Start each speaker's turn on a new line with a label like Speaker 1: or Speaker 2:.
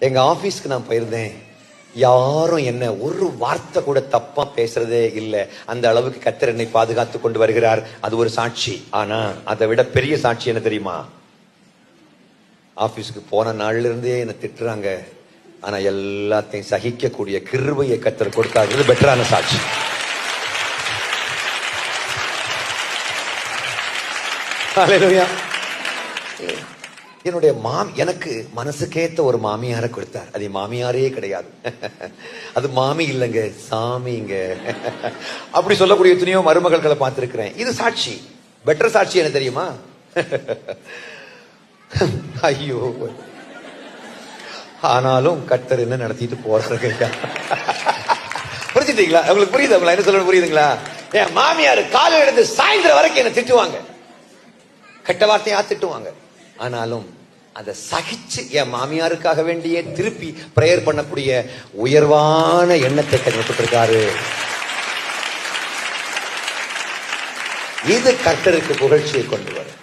Speaker 1: எங்க ஆபீஸ்க்கு நான் போயிருந்தேன். யாரும் என்ன ஒரு வார்த்தை கூட தப்பா பேசுறதே இல்லை. அந்த அளவுக்கு கர்த்தர் என்னை பாதுகாத்து கொண்டு வருகிறார். அது ஒரு சாட்சி. ஆனா அதை விட பெரிய சாட்சி என்ன தெரியுமா? ஆபீஸ்க்கு போன நாள்ல இருந்தே என்ன திட்டுறாங்க, ஆனா எல்லாத்தையும் சகிக்கக்கூடிய கிருபையை கர்த்தர் கொடுத்தாரு. பெட்டரான சாட்சி. ஹல்லேலூயா. என்னுடைய எனக்கு மனசுக்கேத்த ஒரு மாமியாரை கொடுத்தார். அது மாமியாரே கிடையாது, அது மாமி இல்லைங்க, சாமிங்க. அப்படி சொல்லக்கூடிய துணியோ மருமகள்களை பார்த்திருக்கிறேன். இது சாட்சி. பெட்டர் சாட்சி என்ன தெரியுமா? ஐயோ, ஆனாலும் கர்த்தர் என்ன நடத்திட்டு போறாங்க. புரிஞ்சுட்டீங்களா? உங்களுக்கு புரியுதுங்களா என்ன சொல்ல? புரியுதுங்களா? என் மாமியார் காலை எடுத்து சாயந்தரம் வரைக்கும் என்ன திட்டுவாங்க, கெட்ட வார்த்தையா திட்டுவாங்க. ஆனாலும் அதை சகிச்சு என் மாமியாருக்காக வேண்டிய திருப்பி பிரேயர் பண்ணக்கூடிய உயர்வான எண்ணத்தை கொடுத்திருக்காரு. இது கர்த்தருக்கு புகழ்ச்சியை கொண்டு வரும்.